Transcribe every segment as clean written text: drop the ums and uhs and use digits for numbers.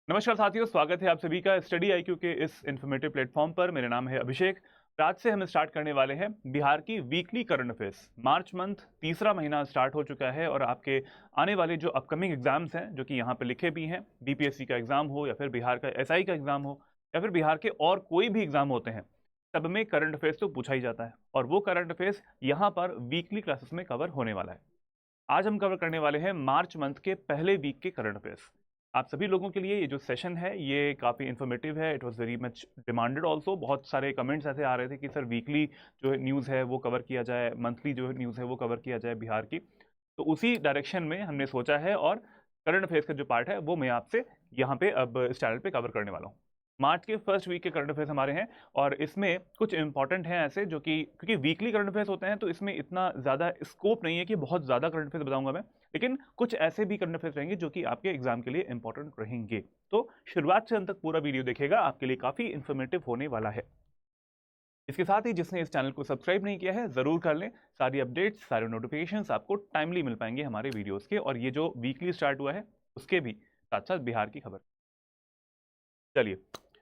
नमस्कार साथियों, स्वागत है आप सभी का स्टडी आईक्यू के इस इन्फॉर्मेटिव प्लेटफॉर्म पर। मेरा नाम है अभिषेक। आज से हम स्टार्ट करने वाले हैं बिहार की weekly current affairs. March month तीसरा महीना स्टार्ट हो चुका है और आपके आने वाले जो अपकमिंग एग्जाम्स हैं, जो कि यहाँ पे लिखे भी हैं, बीपीएससी का एग्जाम हो या फिर बिहार का एसआई का एग्जाम हो या फिर बिहार के और कोई भी एग्जाम होते हैं, सब में करंट अफेयर्स तो पूछा ही जाता है और वो करंट अफेयर्स यहाँ पर वीकली क्लासेस में कवर होने वाला है। आज हम कवर करने वाले हैं मार्च मंथ के पहले वीक के करंट अफेयर्स। आप सभी लोगों के लिए ये जो सेशन है ये काफ़ी इन्फॉर्मेटिव है। It was very much demanded also. बहुत सारे कमेंट्स ऐसे आ रहे थे कि सर वीकली जो है न्यूज़ है वो कवर किया जाए, मंथली जो है न्यूज़ है वो कवर किया जाए बिहार की। तो उसी डायरेक्शन में हमने सोचा है और करंट अफेयर्स का जो पार्ट है वो मैं आपसे यहाँ पे अब इस चैनल पे कवर करने वाला हूँ। मार्च के फर्स्ट वीक के करंट अफेयर्स हमारे हैं और इसमें कुछ इंपॉर्टेंट हैं ऐसे, जो कि क्योंकि वीकली करंट अफेयर्स होते हैं तो इसमें इतना ज़्यादा स्कोप नहीं है कि बहुत ज़्यादा करंट अफेयर्स बताऊंगा मैं, लेकिन कुछ ऐसे भी करंट अफेयर्स रहेंगे जो कि आपके एग्जाम के लिए इंपॉर्टेंट रहेंगे। तो शुरुआत से अंत तक पूरा वीडियो देखेगा, आपके लिए काफ़ी इन्फॉर्मेटिव होने वाला है। इसके साथ ही जिसने इस चैनल को सब्सक्राइब नहीं किया है ज़रूर कर लें। सारी अपडेट्स, सारे नोटिफिकेशंस आपको टाइमली मिल पाएंगे हमारे वीडियोस के, और ये जो वीकली स्टार्ट हुआ है उसके भी साथ साथ बिहार की खबर। चलिए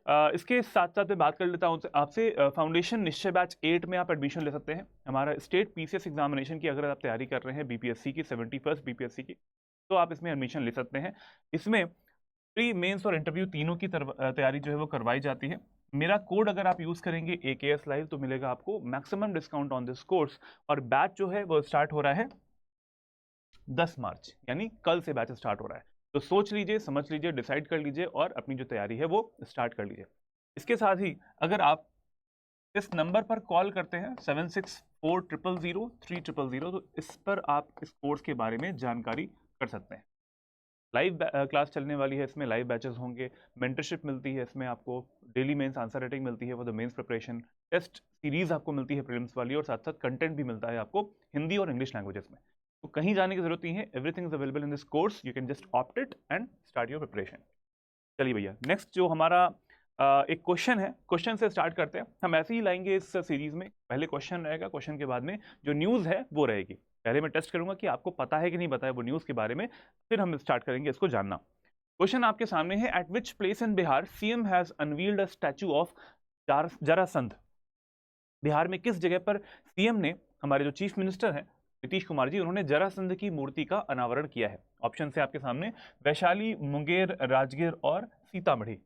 इसके साथ साथ मैं बात कर लेता हूँ आपसे। फाउंडेशन निश्चय बैच 8 में आप एडमिशन ले सकते हैं। हमारा स्टेट पीसीएस एग्जामिनेशन की अगर आप तैयारी कर रहे हैं, बीपीएससी की 71st बीपीएससी की, तो आप इसमें एडमिशन ले सकते हैं। इसमें प्री मेंस और इंटरव्यू तीनों की तैयारी जो है वो करवाई जाती है। मेरा कोड अगर आप यूज़ करेंगे AKS लाइव तो मिलेगा आपको maximum discount on this course. और बैच जो है वो स्टार्ट हो रहा है 10 मार्च, यानी कल से बैच स्टार्ट हो रहा है। तो सोच लीजिए, समझ लीजिए, डिसाइड कर लीजिए और अपनी जो तैयारी है वो स्टार्ट कर लीजिए। इसके साथ ही अगर आप इस नंबर पर कॉल करते हैं 76400300, तो इस पर आप इस कोर्स के बारे में जानकारी कर सकते हैं। लाइव क्लास चलने वाली है, इसमें लाइव बैचेस होंगे, मेंटरशिप मिलती है इसमें आपको, डेली मेंस आंसर राइटिंग मिलती है for the mains preparation, test series आपको मिलती है प्रीलिम्स वाली, और साथ साथ कंटेंट भी मिलता है आपको हिंदी और इंग्लिश लैंग्वेजेस में। तो कहीं जाने की जरूरत नहीं है, everything is available in this course, you can just opt it and start your preparation. चलिए भैया, नेक्स्ट जो हमारा एक क्वेश्चन है, क्वेश्चन से स्टार्ट करते हैं। हम ऐसे ही लाएंगे इस सीरीज में, पहले क्वेश्चन रहेगा, क्वेश्चन के बाद में जो न्यूज़ है वो रहेगी। पहले मैं टेस्ट करूंगा कि आपको पता है कि नहीं पता है वो न्यूज़ के बारे में, फिर हम स्टार्ट करेंगे इसको जानना। क्वेश्चन आपके सामने है, at which place in Bihar CM has unveiled a statue of Jarasandh. Bihar में किस जगह पर सीएम ने, हमारे जो चीफ मिनिस्टर हैं नीतीश कुमार जी, उन्होंने जरासंध की मूर्ति का अनावरण किया है? ऑप्शन है आपके सामने, वैशाली, मुंगेर, राजगीर और सीतामढ़ी।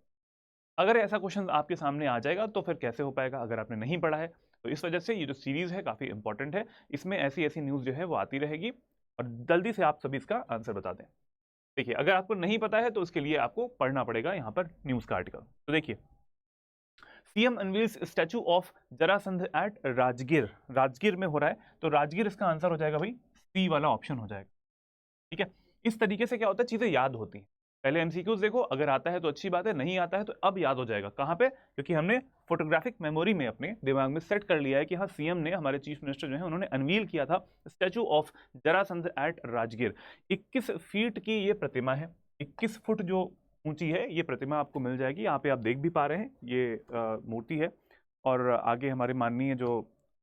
अगर ऐसा क्वेश्चन आपके सामने आ जाएगा तो फिर कैसे हो पाएगा अगर आपने नहीं पढ़ा है। तो इस वजह से ये जो सीरीज है काफ़ी इंपॉर्टेंट है, इसमें ऐसी ऐसी न्यूज़ जो है वो आती रहेगी और जल्दी से आप सभी इसका आंसर बता दें। देखिए, अगर आपको नहीं पता है तो उसके लिए आपको पढ़ना पड़ेगा यहाँ पर न्यूज़ का आर्टिकल। तो देखिए, CM unveils statue of Jarasandh at Rajgir, Rajgir में हो रहा है, तो राजगीर इसका आंसर हो जाएगा भाई, सी वाला ऑप्शन हो जाएगा। ठीक है, इस तरीके से क्या होता है, चीज़ें याद होती हैं। पहले एमसीक्यूज देखो, अगर आता है तो अच्छी बात है, नहीं आता है तो अब याद हो जाएगा। कहाँ पे? क्योंकि हमने फोटोग्राफिक मेमोरी में अपने दिमाग में सेट कर लिया है कि हाँ, सीएम ने, हमारे चीफ मिनिस्टर जो है, उन्होंने अनवील किया था statue of Jarasandh at Rajgir. 21 feet की ये प्रतिमा है, 21 फुट जो ऊंची है ये प्रतिमा आपको मिल जाएगी। यहाँ पे आप देख भी पा रहे हैं ये मूर्ति है, और आगे हमारे माननीय जो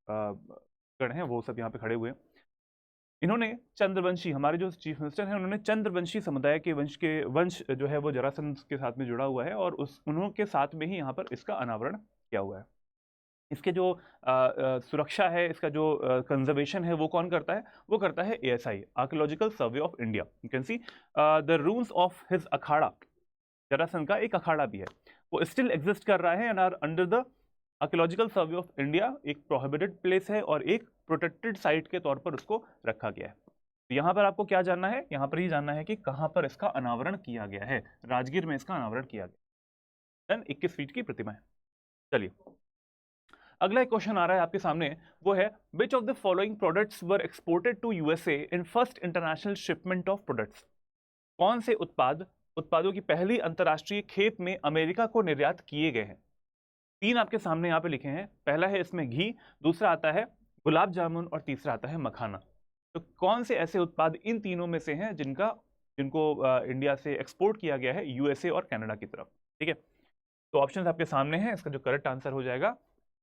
गण हैं वो सब यहाँ पे खड़े हुए हैं। इन्होंने चंद्रवंशी, हमारे जो चीफ मिनिस्टर हैं, उन्होंने चंद्रवंशी समुदाय के वंश जो है वो जरासंध के साथ में जुड़ा हुआ है, और उस उन्होंने साथ में ही यहाँ पर इसका अनावरण किया हुआ है। इसके जो सुरक्षा है, इसका जो कंजर्वेशन है, वो कौन करता है? वो करता है ASI, archaeological survey of India. You can see the rooms of his akhara, Jarasandh का एक अखाड़ा भी है, वो स्टिल एग्जिस्ट कर रहा है and are under the Archaeological survey of India. एक प्रोहिबिटेड प्लेस है और एक प्रोटेक्टेड साइट के तौर पर उसको रखा गया है। तो यहाँ पर आपको क्या जानना है? यहाँ पर ही जानना है कि कहाँ पर इसका अनावरण किया गया है। राजगीर में इसका अनावरण किया गया। 21 फीट की प्रतिमा है। चलिए, अगला एक क्वेश्चन आ रहा है आपके सामने, वो है, which of the following products were exported to USA in first international shipment of products. कौन से उत्पादों की पहली अंतर्राष्ट्रीय खेप में अमेरिका को निर्यात किए गए हैं? 3 आपके सामने यहाँ पे लिखे हैं। पहला है इसमें घी, दूसरा आता है गुलाब जामुन और तीसरा आता है मखाना। तो कौन से ऐसे उत्पाद इन तीनों में से हैं जिनको इंडिया से एक्सपोर्ट किया गया है USA और कनाडा की तरफ? ठीक है, तो ऑप्शंस आपके सामने हैं। इसका जो करेक्ट आंसर हो जाएगा,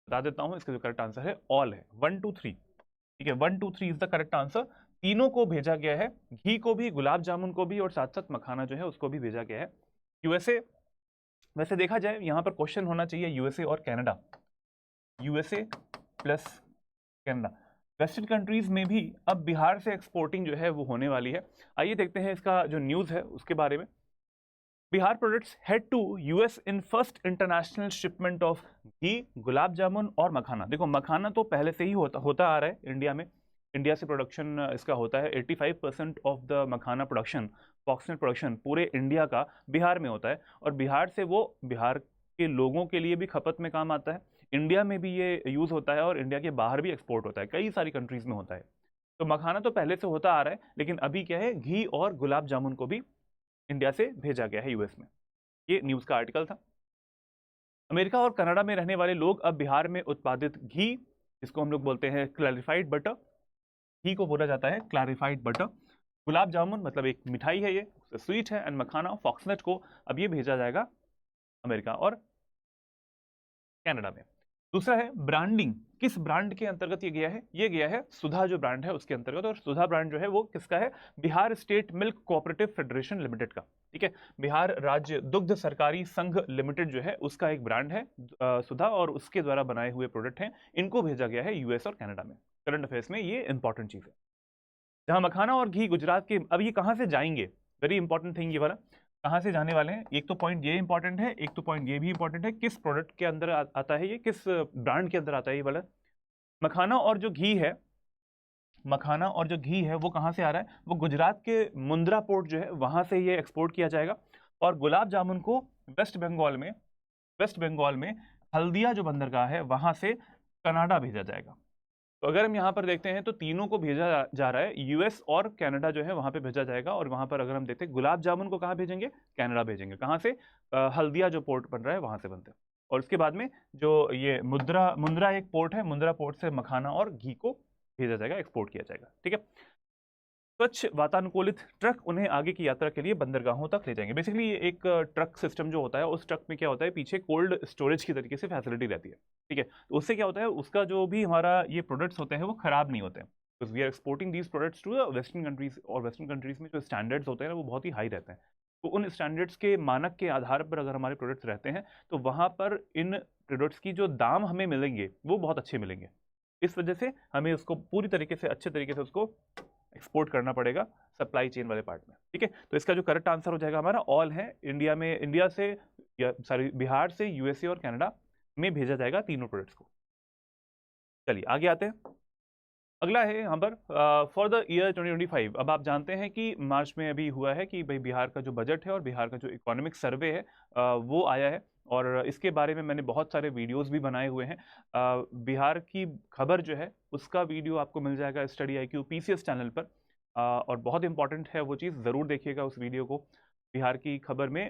बता देता हूं, इसका जो करेक्ट आंसर है ऑल है, 1 2 3। ठीक है, 1 2 3 इज द करेक्ट आंसर। तीनों को भेजा गया है, घी को भी, गुलाब जामुन को भी, और साथ साथ मखाना जो है उसको भी भेजा गया है USA वैसे देखा जाए यहाँ पर क्वेश्चन होना चाहिए यूएसए और Canada, USA plus Canada. Western countries में भी अब बिहार से एक्सपोर्टिंग जो है वो होने वाली है। आइए देखते हैं इसका जो न्यूज़ है उसके बारे में। Bihar products head to US in first international shipment of ghee, gulab jamun और मखाना। देखो मखाना तो पहले से ही होता आ रहा है इंडिया में, इंडिया से प्रोडक्शन इसका होता है। 85% of the makhana production, foxtail production पूरे इंडिया का बिहार में होता है, और बिहार से वो बिहार के लोगों के लिए भी खपत में काम आता है, इंडिया में भी ये यूज़ होता है और इंडिया के बाहर भी एक्सपोर्ट होता है, कई सारी कंट्रीज़ में होता है। तो मखाना तो पहले से होता आ रहा है, लेकिन अभी क्या है, घी और गुलाब जामुन को भी इंडिया से भेजा गया है यूएस में। ये न्यूज़ का आर्टिकल था। अमेरिका और कनाडा में रहने वाले लोग अब बिहार में उत्पादित घी, जिसको हम लोग बोलते हैं क्लैरिफाइड बटर, घी को बोला जाता है क्लैरिफाइड बटर, गुलाब जामुन मतलब एक मिठाई है, ये स्वीट है, एंड मखाना फॉक्सनट को अब ये भेजा जाएगा अमेरिका और कनाडा में। दूसरा है ब्रांडिंग, किस ब्रांड के अंतर्गत ये गया है सुधा जो ब्रांड है उसके अंतर्गत, और सुधा ब्रांड जो है वो किसका है, Bihar state milk cooperative federation limited का। ठीक है, बिहार राज्य दुग्ध सरकारी संघ लिमिटेड जो है उसका एक ब्रांड है सुधा, और उसके द्वारा बनाए हुए प्रोडक्ट हैं, इनको भेजा गया है यूएस और कनाडा में। करंट अफेयर्स में ये इंपॉर्टेंट चीज़ है। जहां मखाना और घी गुजरात के, अब ये कहाँ से जाएंगे, वेरी इंपॉर्टेंट थिंग ये वाला, कहाँ से जाने वाले हैं, एक तो पॉइंट ये इंपॉर्टेंट है, एक तो पॉइंट ये भी इंपॉर्टेंट है, किस प्रोडक्ट के अंदर आता है, ये किस ब्रांड के अंदर आता है ये वाला। मखाना और जो घी है, मखाना और जो घी है वो कहाँ से आ रहा है, वो गुजरात के मुंद्रा पोर्ट जो है वहाँ से ये एक्सपोर्ट किया जाएगा। और गुलाब जामुन को वेस्ट बंगाल में हल्दिया जो बंदरगाह है वहाँ से कनाडा भेजा जाएगा। तो अगर हम यहाँ पर देखते हैं तो तीनों को भेजा जा रहा है, यूएस और कनाडा जो है वहाँ पे भेजा जाएगा। और वहाँ पर अगर हम देखते हैं गुलाब जामुन को कहाँ भेजेंगे, कनाडा भेजेंगे। कहाँ से, हल्दिया जो पोर्ट बन रहा है वहाँ से बनते हैं। और उसके बाद में जो ये मुंद्रा एक पोर्ट है, मुंद्रा पोर्ट से मखाना और घी को भेजा जाएगा, एक्सपोर्ट किया जाएगा। ठीक है, स्वच्छ वातानुकूलित ट्रक उन्हें आगे की यात्रा के लिए बंदरगाहों तक ले जाएंगे। बेसिकली ये एक ट्रक सिस्टम जो होता है, उस ट्रक में क्या होता है, पीछे कोल्ड स्टोरेज की तरीके से फैसिलिटी रहती है। ठीक है, तो उससे क्या होता है, उसका जो भी हमारा ये प्रोडक्ट्स होते हैं वो खराब नहीं होते हैं, because we are exporting these products to western countries, और वेस्टर्न कंट्रीज में जो स्टैंडर्ड्स होते हैं वो बहुत ही हाई रहते हैं। तो उन स्टैंडर्ड्स के मानक के आधार पर अगर हमारे प्रोडक्ट्स रहते हैं तो वहाँ पर इन प्रोडक्ट्स की जो दाम हमें मिलेंगे वो बहुत अच्छे मिलेंगे। इस वजह से हमें उसको पूरी तरीके से, अच्छे तरीके से उसको एक्सपोर्ट करना पड़ेगा सप्लाई चेन वाले पार्ट में। ठीक है, तो इसका जो करेक्ट आंसर हो जाएगा हमारा ऑल है, इंडिया से, सॉरी बिहार से यूएसए और कनाडा में भेजा जाएगा तीनों प्रोडक्ट्स को। चलिए आगे आते हैं। अगला है यहाँ पर फॉर द ईयर 2025। अब आप जानते हैं कि मार्च में अभी हुआ है कि भाई बिहार का जो बजट है और बिहार का जो इकोनॉमिक सर्वे है वो आया है, और इसके बारे में मैंने बहुत सारे वीडियोस भी बनाए हुए हैं। बिहार की खबर जो है उसका वीडियो आपको मिल जाएगा स्टडी IQ PCS चैनल पर, और बहुत इंपॉर्टेंट है वो चीज़, ज़रूर देखिएगा उस वीडियो को। बिहार की खबर में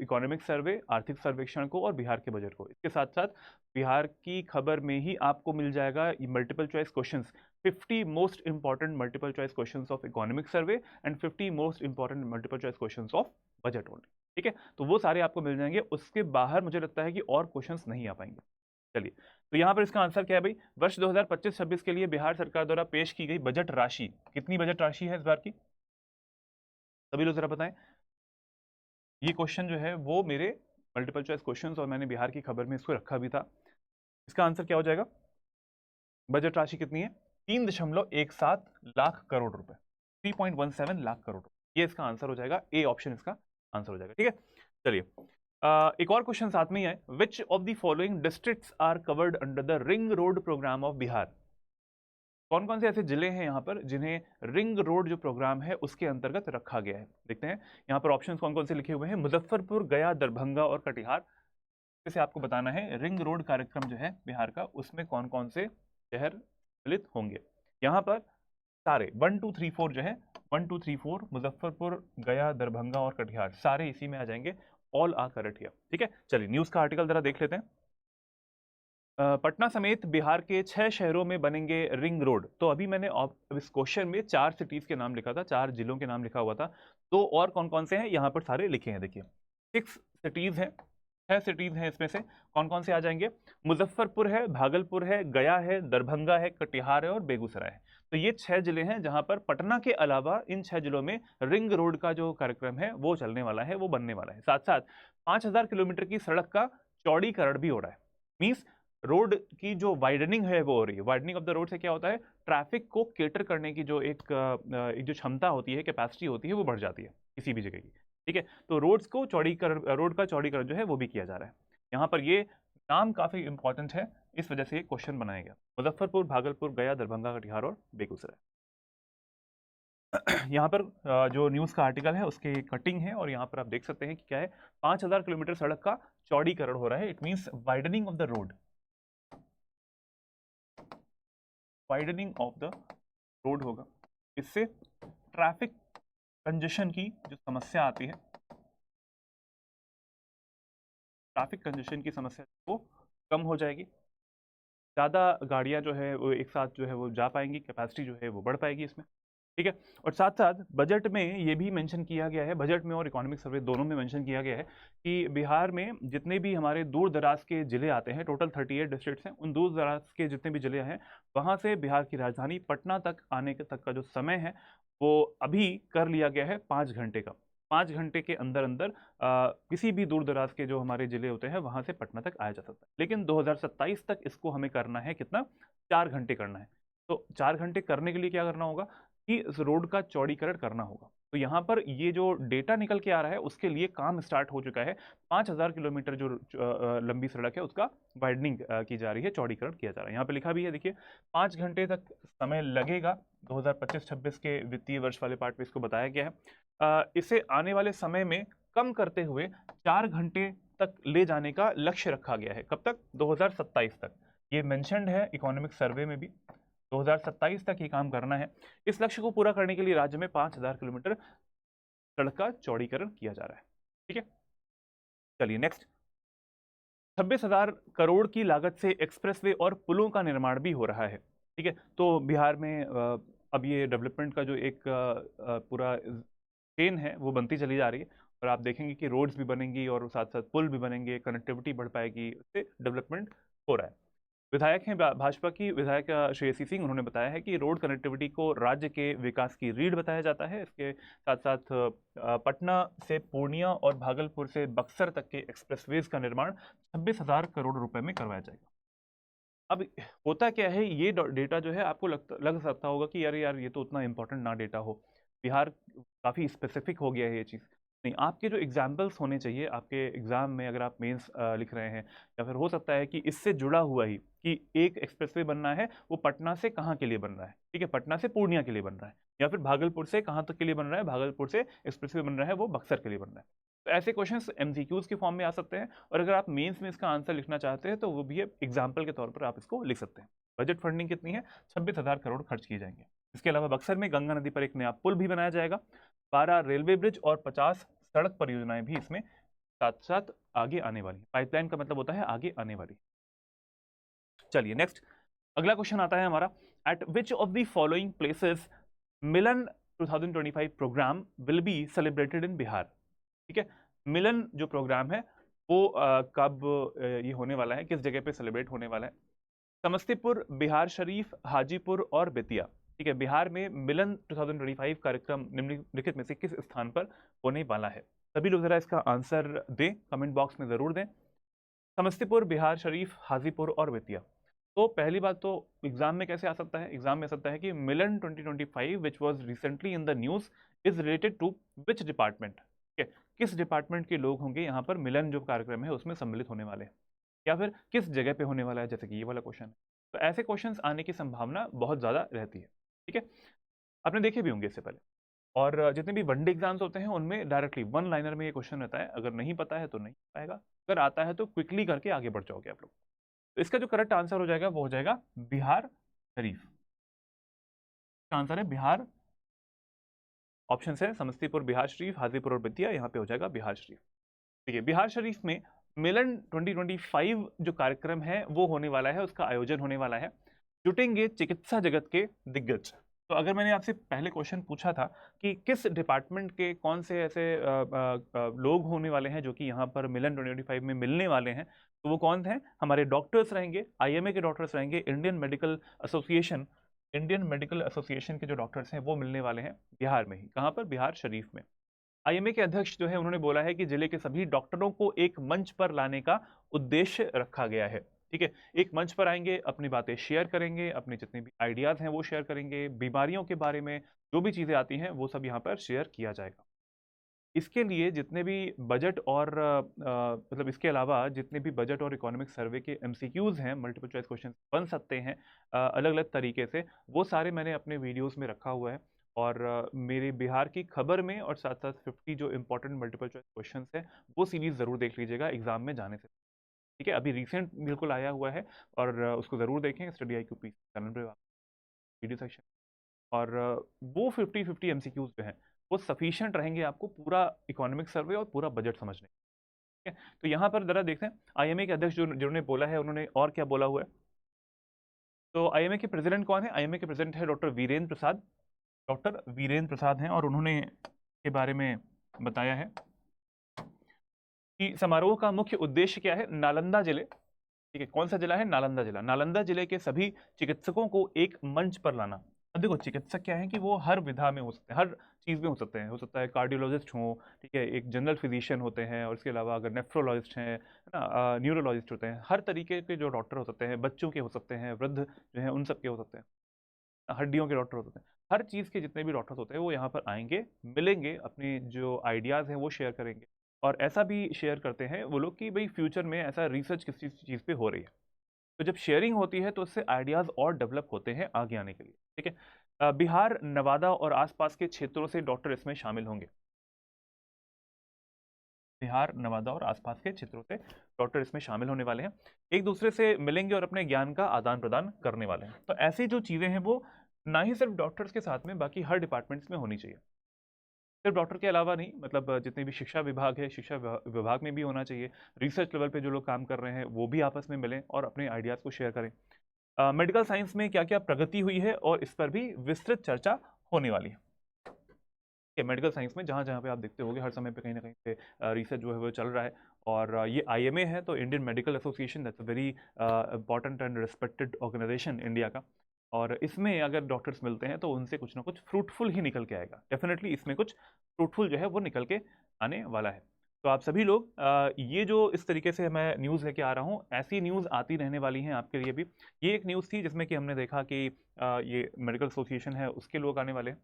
इकोनॉमिक सर्वे, आर्थिक सर्वेक्षण को और बिहार के बजट को, इसके साथ साथ बिहार की खबर में ही आपको मिल जाएगा multiple choice questions, 50 most important multiple choice questions of economic survey and 50 most important multiple choice questions of budget only. ठीक है, तो वो सारे आपको मिल जाएंगे, उसके बाहर मुझे लगता है कि और क्वेश्चंस नहीं आ पाएंगे। चलिए, तो यहाँ पर इसका आंसर क्या है भाई, वर्ष 2025-26 के लिए बिहार सरकार द्वारा पेश की गई बजट राशि, कितनी बजट राशि है इस बार की, सभी लोग जरा बताएं। ये क्वेश्चन जो है वो मेरे मल्टीपल चॉइस क्वेश्चंस, और मैंने बिहार की खबर में इसको रखा भी था। इसका आंसर क्या हो जाएगा, बजट राशि कितनी है, 3.17 लाख करोड़ रुपए, 3.17 लाख करोड़, ये इसका आंसर हो जाएगा, ए ऑप्शन इसका आंसर हो जाएगा। ठीक है, चलिए एक और क्वेश्चन साथ में ही है, which of the following districts are covered under the ring road programme of Bihar. कौन कौन से ऐसे जिले हैं यहाँ पर जिन्हें रिंग रोड जो प्रोग्राम है उसके अंतर्गत रखा गया है, देखते हैं यहाँ पर ऑप्शंस कौन कौन से लिखे हुए हैं, मुजफ्फरपुर, गया, दरभंगा और कटिहार। जैसे आपको बताना है रिंग रोड कार्यक्रम जो है बिहार का, उसमें कौन कौन से शहर सम्मिलित होंगे। यहाँ पर सारे 1 2 3 4 जो है, 1 2 3 4 मुजफ्फरपुर, गया, दरभंगा और कटिहार सारे इसी में आ जाएंगे, ऑल आर करेक्ट हियर। ठीक है, चलिए न्यूज़ का आर्टिकल जरा देख लेते हैं। पटना समेत बिहार के 6 शहरों में बनेंगे रिंग रोड। तो अभी मैंने इस क्वेश्चन में 4 सिटीज़ के नाम लिखा था, 4 जिलों के नाम लिखा हुआ था, तो और कौन कौन से हैं यहाँ पर सारे लिखे हैं, देखिए 6 सिटीज़ हैं, 6 सिटीज़ हैं, इसमें से कौन कौन से आ जाएंगे, मुजफ्फरपुर है, भागलपुर है, गया है, दरभंगा है, कटिहार है और बेगूसराय है। तो ये 6 जिले हैं जहां पर पटना के अलावा इन 6 जिलों में रिंग रोड का जो कार्यक्रम है वो चलने वाला है, वो बनने वाला है। साथ साथ 5000 किलोमीटर की सड़क का चौड़ीकरण भी हो रहा है। मींस रोड की जो वाइडनिंग है वो हो रही है। वाइडनिंग ऑफ द रोड से क्या होता है, ट्रैफिक को केटर करने की जो एक जो क्षमता होती है, कैपेसिटी होती है, वो बढ़ जाती है किसी भी जगह की। ठीक है, तो रोड का चौड़ीकरण जो है वो भी किया जा रहा है। यहाँ पर ये नाम काफी इंपॉर्टेंट है, इस वजह से ये क्वेश्चन बनाया गया। मुजफ्फरपुर, भागलपुर, गया, दरभंगा, कटिहार और बेगूसराय। यहाँ पर जो न्यूज़ का आर्टिकल है उसके कटिंग है और यहाँ पर आप देख सकते हैं कि क्या है, 5000 किलोमीटर सड़क का चौड़ीकरण हो रहा है। It means widening of the road, widening of the road होगा। इससे ट्रैफिक कंजेशन की जो समस्या आती है, ट्रैफिक कंजेशन की समस्या वो कम हो जाएगी। ज़्यादा गाड़ियाँ जो है वो एक साथ जो है वो जा पाएंगी, कैपेसिटी जो है वो बढ़ पाएगी इसमें। ठीक है, और साथ साथ बजट में ये भी मेंशन किया गया है, बजट में और इकोनॉमिक सर्वे दोनों में मेंशन किया गया है कि बिहार में जितने भी हमारे दूर दराज के जिले आते हैं, टोटल 38 डिस्ट्रिक्ट्स हैं, उन दूर दराज के जितने भी जिले हैं वहाँ से बिहार की राजधानी पटना तक आने तक का जो समय है वो अभी कर लिया गया है 5 घंटे का। 5 घंटे के अंदर अंदर किसी भी दूर दराज के जो हमारे जिले होते हैं वहाँ से पटना तक आया जा सकता है। लेकिन 2027 तक इसको हमें करना है कितना, 4 घंटे करना है। तो 4 घंटे करने के लिए क्या करना होगा कि इस रोड का चौड़ीकरण करना होगा। तो यहाँ पर ये जो डेटा निकल के आ रहा है उसके लिए काम स्टार्ट हो चुका है। 5000 किलोमीटर जो लंबी सड़क है उसका वाइडनिंग की जा रही है, चौड़ीकरण किया जा रहा है। यहाँ पे लिखा भी है, देखिए 5 घंटे तक समय लगेगा। 2025-26 के वित्तीय वर्ष वाले पार्ट में इसको बताया गया है। इसे आने वाले समय में कम करते हुए 4 घंटे तक ले जाने का लक्ष्य रखा गया है। कब तक, 2027 तक। ये मेंशन्ड है इकोनॉमिक सर्वे में भी, 2027 तक ये काम करना है। इस लक्ष्य को पूरा करने के लिए राज्य में 5000 किलोमीटर सड़क का चौड़ीकरण किया जा रहा है। ठीक है, चलिए नेक्स्ट। 26,000 करोड़ की लागत से एक्सप्रेसवे और पुलों का निर्माण भी हो रहा है। ठीक है, तो बिहार में अब ये डेवलपमेंट का जो एक पूरा चेन है वो बनती चली जा रही है और आप देखेंगे कि रोड्स भी बनेंगी और साथ साथ पुल भी बनेंगे, कनेक्टिविटी बढ़ पाएगी, इससे डेवलपमेंट हो रहा है। विधायक हैं भाजपा की विधायक श्रेयसी सिंह, उन्होंने बताया है कि रोड कनेक्टिविटी को राज्य के विकास की रीढ़ बताया जाता है। इसके साथ साथ पटना से पूर्णिया और भागलपुर से बक्सर तक के एक्सप्रेसवेज का निर्माण 26,000 करोड़ रुपए में करवाया जाएगा। अब होता क्या है, ये डेटा जो है आपको लग सकता होगा कि यार ये तो उतना इंपॉर्टेंट ना डेटा हो, बिहार काफ़ी स्पेसिफिक हो गया है ये चीज़। नहीं, आपके जो एग्जाम्पल्स होने चाहिए आपके एग्जाम में, अगर आप मेंस लिख रहे हैं या फिर हो सकता है कि इससे जुड़ा हुआ ही कि एक एक्सप्रेसवे बनना है, वो पटना से कहाँ के लिए बन रहा है। ठीक है, पटना से पूर्णिया के लिए बन रहा है, या फिर भागलपुर से कहाँ तक के लिए बन रहा है, भागलपुर से एक्सप्रेसवे बन रहा है वो बक्सर के लिए बन रहा है। तो ऐसे क्वेश्चंस एमसीक्यूज के फॉर्म में आ सकते हैं और अगर आप मेंस में इसका आंसर लिखना चाहते हैं तो वो भी एग्जाम्पल के तौर पर आप इसको लिख सकते हैं। बजट फंडिंग कितनी है, 26,000 करोड़ खर्च किए जाएंगे। इसके अलावा बक्सर में गंगा नदी पर एक नया पुल भी बनाया जाएगा। 12 रेलवे ब्रिज और 50 सड़क परियोजनाएं भी इसमें साथ साथ आगे आने वाली। पाइपलाइन का मतलब होता है आगे आने वाली। चलिए नेक्स्ट, अगला क्वेश्चन आता है हमारा, at which of the following places Milan 2025 programme will be celebrated in Bihar. ठीक है, मिलन जो प्रोग्राम है वो कब ये होने वाला है, किस जगह पे सेलिब्रेट होने वाला है। समस्तीपुर, बिहार शरीफ, हाजीपुर और बेतिया। ठीक है, बिहार में मिलन 2025 कार्यक्रम निम्नलिखित में से किस स्थान पर होने वाला है। सभी लोग जरा इसका आंसर दें, कमेंट बॉक्स में जरूर दें। समस्तीपुर, बिहार शरीफ, हाजीपुर और बेतिया। तो पहली बात तो एग्जाम में कैसे आ सकता है, एग्जाम में आ सकता है कि Milan 2025 which was recently in the news is related to which department. ठीक है, किस डिपार्टमेंट के लोग होंगे यहाँ पर मिलन जो कार्यक्रम है उसमें सम्मिलित होने वाले हैं, या फिर किस जगह पे होने वाला है, जैसे कि ये वाला क्वेश्चन है। तो ऐसे क्वेश्चंस आने की संभावना बहुत ज़्यादा रहती है। ठीक है, आपने देखे भी होंगे इससे पहले, और जितने भी वनडे एग्जाम्स होते हैं उनमें डायरेक्टली वन लाइनर में ये क्वेश्चन रहता है। अगर नहीं पता है तो नहीं पाएगा, अगर आता है तो क्विकली करके आगे बढ़ जाओगे आप लोग। तो इसका जो करेक्ट आंसर हो जाएगा वो हो जाएगा बिहार शरीफ। आंसर है बिहार, ऑप्शन है समस्तीपुर, बिहार शरीफ, हाजीपुर और बेतिया, यहाँ पे हो जाएगा बिहार शरीफ। ठीक है, बिहार शरीफ में मिलन 2025 जो कार्यक्रम है वो होने वाला है, उसका आयोजन होने वाला है। जुटेंगे चिकित्सा जगत के दिग्गज। तो अगर मैंने आपसे पहले क्वेश्चन पूछा था कि किस डिपार्टमेंट के कौन से ऐसे लोग होने वाले हैं जो कि यहाँ पर मिलन 2025 में मिलने वाले हैं, तो वो कौन हैं, हमारे डॉक्टर्स रहेंगे, आईएमए के डॉक्टर्स रहेंगे, Indian Medical association, Indian Medical association के जो डॉक्टर्स हैं वो मिलने वाले हैं बिहार में ही। कहाँ पर? बिहार शरीफ में। आईएमए के अध्यक्ष जो है उन्होंने बोला है कि जिले के सभी डॉक्टरों को एक मंच पर लाने का उद्देश्य रखा गया है। ठीक है, एक मंच पर आएंगे, अपनी बातें शेयर करेंगे, अपने जितने भी आइडियाज हैं वो शेयर करेंगे, बीमारियों के बारे में जो भी चीजें आती हैं वो सब यहाँ पर शेयर किया जाएगा। इसके लिए जितने भी बजट और मतलब इसके अलावा जितने भी बजट और इकोनॉमिक सर्वे के एमसीक्यूज हैं, मल्टीपल चॉइस क्वेश्चन बन सकते हैं अलग अलग तरीके से, वो सारे मैंने अपने वीडियोस में रखा हुआ है। और मेरे बिहार की खबर में और साथ साथ 50 जो इंपॉर्टेंट मल्टीपल चॉइस क्वेश्चंस हैं वो सीरीज ज़रूर देख लीजिएगा एग्जाम में जाने से। ठीक है, अभी रिसेंट बिल्कुल आया हुआ है और उसको ज़रूर देखें स्टडी IQ पी चैनल पर वीडियो सेक्शन। और वो 50-50 एमसीक्यूज जो हैं वो सफिशिएंट रहेंगे आपको पूरा इकोनॉमिक सर्वे और पूरा बजट समझने। ठीक है, तो यहाँ पर जरा देखते हैं आईएमए के अध्यक्ष जो जिन्होंने बोला है उन्होंने और क्या बोला हुआ है। तो आईएमए के प्रेसिडेंट कौन है? आईएमए के प्रेसिडेंट है डॉक्टर वीरेंद्र प्रसाद। डॉक्टर वीरेंद्र प्रसाद हैं और उन्होंने के बारे में बताया है कि समारोह का मुख्य उद्देश्य क्या है। नालंदा जिले, ठीक है, कौन सा जिला है? नालंदा जिला। नालंदा जिले के सभी चिकित्सकों को एक मंच पर लाना। अब देखो चिकित्सक क्या है कि वो हर विधा में हो सकते हैं, हर चीज़ में हो सकते हैं। हो सकता है कार्डियोलॉजिस्ट हो, ठीक है, एक जनरल फिजिशियन होते हैं, और इसके अलावा अगर नेफ्रोलॉजिस्ट हैं, है ना, न्यूरोलॉजिस्ट होते हैं, हर तरीके के जो डॉक्टर हो सकते हैं, बच्चों के हो सकते हैं, वृद्ध जो हैं उन सब के हो सकते हैं, हड्डियों के डॉक्टर हो सकते हैं। हर चीज़ के जितने भी डॉक्टर्स होते हैं वो यहाँ पर आएंगे, मिलेंगे, अपनी जो आइडियाज़ हैं वो शेयर करेंगे। और ऐसा भी शेयर करते हैं वो लोग कि भाई फ्यूचर में ऐसा रिसर्च किसी चीज़ पे हो रही है, तो जब शेयरिंग होती है तो उससे आइडियाज़ और डेवलप होते हैं आगे आने के लिए। ठीक है, बिहार, नवादा और आसपास के क्षेत्रों से डॉक्टर इसमें शामिल होंगे। बिहार, नवादा और आसपास के क्षेत्रों से डॉक्टर इसमें शामिल होने वाले हैं, एक दूसरे से मिलेंगे और अपने ज्ञान का आदान प्रदान करने वाले हैं। तो ऐसी जो चीज़ें हैं वो ना ही सिर्फ डॉक्टर्स के साथ में बाकी हर डिपार्टमेंट्स में होनी चाहिए, सिर्फ डॉक्टर के अलावा नहीं, मतलब जितने भी शिक्षा विभाग है, शिक्षा विभाग में भी होना चाहिए। रिसर्च लेवल पे जो लोग काम कर रहे हैं वो भी आपस में मिलें और अपने आइडियाज़ को शेयर करें। मेडिकल साइंस में क्या क्या प्रगति हुई है और इस पर भी विस्तृत चर्चा होने वाली है। मेडिकल साइंस में जहाँ जहाँ पे आप देखते होंगे हर समय पे कहीं ना कहीं पे रिसर्च जो है वो चल रहा है। और ये आईएमए है तो Indian Medical Association, that's a very important and respected organisation India का। और इसमें अगर डॉक्टर्स मिलते हैं तो उनसे कुछ ना कुछ फ्रूटफुल ही निकल के आएगा, डेफिनेटली इसमें कुछ फ्रूटफुल जो है वो निकल के आने वाला है। तो आप सभी लोग ये जो इस तरीके से मैं न्यूज़ लेके आ रहा हूँ, ऐसी न्यूज़ आती रहने वाली हैं आपके लिए भी। ये एक न्यूज़ थी जिसमें कि हमने देखा कि ये मेडिकल एसोसिएशन है उसके लोग आने वाले हैं।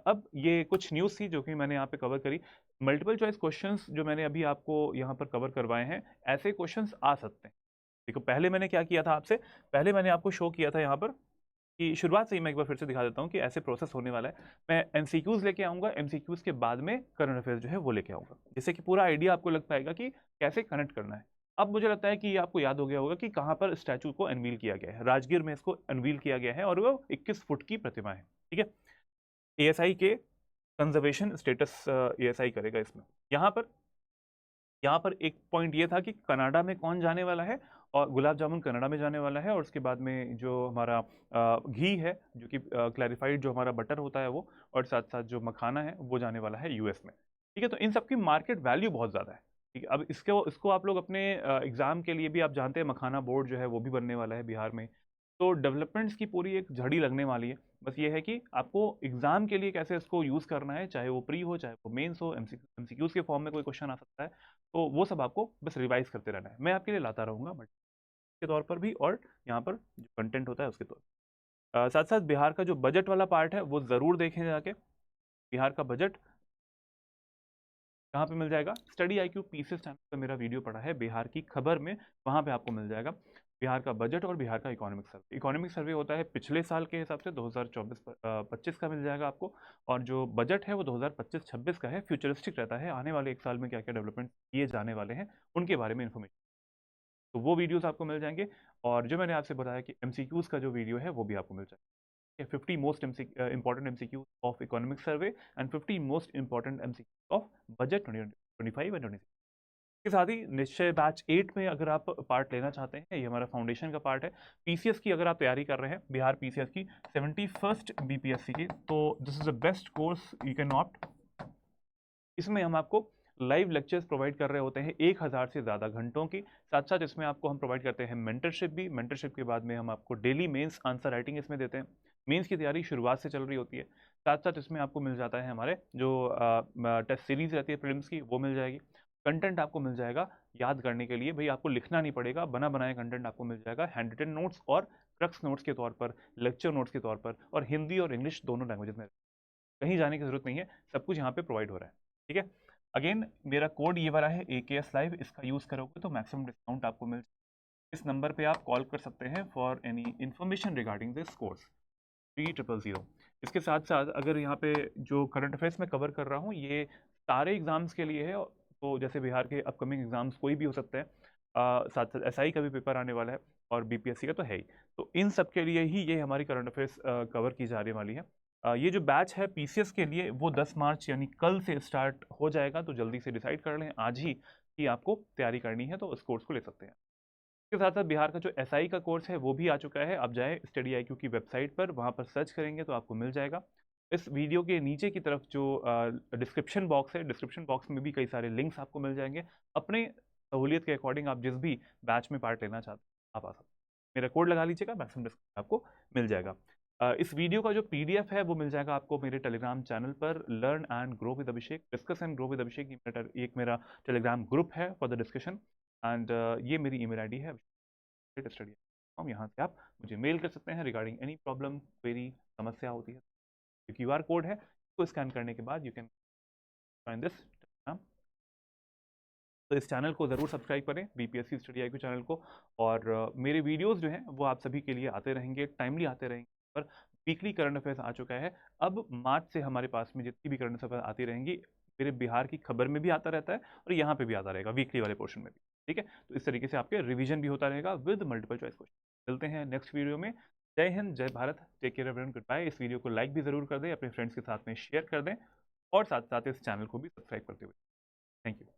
अब ये कुछ न्यूज़ थी जो कि मैंने यहाँ पे कवर करी। मल्टीपल चॉइस क्वेश्चंस जो मैंने अभी आपको यहाँ पर कवर करवाए हैं, ऐसे क्वेश्चंस आ सकते हैं। देखो पहले मैंने क्या किया था आपसे, पहले मैंने आपको शो किया था यहाँ पर कि शुरुआत से ही मैं एक बार फिर से दिखा देता हूँ कि ऐसे प्रोसेस होने वाला है। मैं एमसीक्यूज लेके आऊँगा, एमसीक्यूज के बाद में करंट अफेयर्स जो है वो लेके आऊँगा, जिससे कि पूरा आइडिया आपको लग पाएगा कि कैसे कनेक्ट करना है। अब मुझे लगता है कि ये आपको याद हो गया होगा कि कहाँ पर स्टैचू को अनवील किया गया है। राजगीर में इसको अनवील किया गया है और वो 21 फुट की प्रतिमा है। ठीक है, एएसआई के कंजर्वेशन स्टेटस एएसआई करेगा इसमें। यहाँ पर एक पॉइंट ये था कि कनाडा में कौन जाने वाला है, और गुलाब जामुन कनाडा में जाने वाला है, और उसके बाद में जो हमारा घी है जो कि क्लैरिफाइड जो हमारा बटर होता है वो, और साथ साथ जो मखाना है वो जाने वाला है यूएस में। ठीक है, तो इन सब की मार्केट वैल्यू बहुत ज़्यादा है। ठीक है, अब इसको आप लोग अपने एग्ज़ाम के लिए भी आप जानते हैं, मखाना बोर्ड जो है वो भी बनने वाला है बिहार में। तो डेवलपमेंट्स की पूरी एक झड़ी लगने वाली है। बस ये है कि आपको एग्ज़ाम के लिए कैसे इसको यूज़ करना है, चाहे वो प्री हो, चाहे वो मेंस हो, एमसीक्यूज़ के फॉर्म में कोई क्वेश्चन आ सकता है, तो वो सब आपको बस रिवाइज़ करते रहना है। मैं आपके लिए लाता रहूँगा बट के तौर पर भी, और यहाँ पर जो कंटेंट होता है उसके तौर पर। साथ साथ बिहार का जो बजट वाला पार्ट है वो ज़रूर देखें जाके। बिहार का बजट कहाँ पे मिल जाएगा? स्टडी IQ पीसेस चैनल पर मेरा वीडियो पड़ा है बिहार की खबर में, वहाँ पे आपको मिल जाएगा बिहार का बजट और बिहार का इकोनॉमिक सर्वे। इकोनॉमिक सर्वे होता है पिछले साल के हिसाब से 2024-25 का मिल जाएगा आपको, और जो बजट है वो 2025-26 का है, फ्यूचरिस्टिक रहता है, आने वाले एक साल में क्या क्या डेवलपमेंट किए जाने वाले हैं उनके बारे में इन्फॉर्मेशन, तो वो वीडियोस आपको मिल जाएंगे। और जो मैंने आपसे बताया कि एमसीक्यूज़ का जो वीडियो है वो भी आपको मिल जाएगा। 50 most important MCQs of economic survey and 50 most important MCQs of budget 2025 and 26 के साथ ही निश्चय बैच 8 में अगर आप पार्ट लेना चाहते हैं, ये हमारा फाउंडेशन का पार्ट है। पीसीएस की अगर आप तैयारी कर रहे हैं, बिहार पीसीएस की 71st बीपीएससी की, तो this is the best course you can opt. इसमें हम आपको लाइव लेक्चर्स प्रोवाइड कर रहे होते हैं 1000 से ज़्यादा घंटों की। साथ साथ इसमें आपको हम प्रोवाइड करते हैं मेंटरशिप भी। मेंटरशिप के बाद में हम आपको डेली मेंस आंसर राइटिंग इसमें देते हैं। मेंस की तैयारी शुरुआत से चल रही होती है। साथ साथ इसमें आपको मिल जाता है हमारे जो टेस्ट सीरीज रहती है प्रीलिम्स की, वो मिल जाएगी। कंटेंट आपको मिल जाएगा याद करने के लिए, भाई आपको लिखना नहीं पड़ेगा, बना बनाया कंटेंट आपको मिल जाएगा हैंड रिटन नोट्स और क्रक्स नोट्स के तौर पर, लेक्चर नोट्स के तौर पर, और हिंदी और इंग्लिश दोनों लैंग्वेज में। कहीं जाने की जरूरत नहीं है, सब कुछ यहाँ पे प्रोवाइड हो रहा है। ठीक है, अगेन मेरा कोड ये वाला है AKS लाइव, इसका यूज़ करोगे तो मैक्सिमम डिस्काउंट आपको मिल। इस नंबर पे आप कॉल कर सकते हैं for any information regarding this course 3000। इसके साथ साथ अगर यहाँ पे जो करंट अफेयर्स मैं कवर कर रहा हूँ ये सारे एग्जाम्स के लिए है, तो जैसे बिहार के अपकमिंग एग्जाम्स कोई भी हो सकता है, साथ साथ SI का भी पेपर आने वाला है और BPSC का तो है ही, तो इन सब के लिए ही ये हमारी करंट अफेयर्स कवर की जाने वाली है। ये जो बैच है PCS के लिए वो 10 मार्च यानी कल से स्टार्ट हो जाएगा, तो जल्दी से डिसाइड कर लें आज ही कि आपको तैयारी करनी है तो उस कोर्स को ले सकते हैं। इसके साथ साथ बिहार का जो SI का कोर्स है वो भी आ चुका है, आप जाए स्टडी IQ की वेबसाइट पर, वहाँ पर सर्च करेंगे तो आपको मिल जाएगा। इस वीडियो के नीचे की तरफ जो डिस्क्रिप्शन बॉक्स है, डिस्क्रिप्शन बॉक्स में भी कई सारे लिंक्स आपको मिल जाएंगे। अपने सहूलियत के अकॉर्डिंग आप जिस भी बैच में पार्ट लेना चाहते हैं आप आ सकते हैं, मेरा कोड लगा लीजिएगा, मैक्सिमम डिस्काउंट आपको मिल जाएगा। इस वीडियो का जो PDF है वो मिल जाएगा आपको मेरे टेलीग्राम चैनल पर, learn and grow with Abhishek, discuss and grow with Abhishek, एक मेरा टेलीग्राम ग्रुप है फॉर द डिस्कशन। एंड ये मेरी ईमेल ID है स्टडी। यहाँ से आप मुझे मेल कर सकते हैं रिगार्डिंग एनी प्रॉब्लम, क्वेरी, समस्या होती है। जो QR कोड है उसको स्कैन करने के बाद यू कैन फाइंड दिस। तो इस चैनल को ज़रूर सब्सक्राइब करें, BPSC स्टडी IQ चैनल को, और मेरे वीडियोस जो हैं वो आप सभी के लिए आते रहेंगे, टाइमली आते रहेंगे। पर वीकली करंट अफेयर्स आ चुका है, अब मार्च से हमारे पास में जितनी भी करंट अफेयर्स आती रहेंगी, मेरे बिहार की खबर में भी आता रहता है और यहाँ पे भी आता रहेगा वीकली वाले पोर्शन में भी। ठीक है, तो इस तरीके से आपके रिवीजन भी होता रहेगा विद मल्टीपल चॉइस क्वेश्चन। मिलते हैं नेक्स्ट वीडियो में। जय हिंद, जय Bharat, take care everyone, good bye. इस वीडियो को लाइक भी ज़रूर कर दें, अपने फ्रेंड्स के साथ में शेयर कर दें, और साथ साथ इस चैनल को भी सब्सक्राइब करते हुए। Thank you.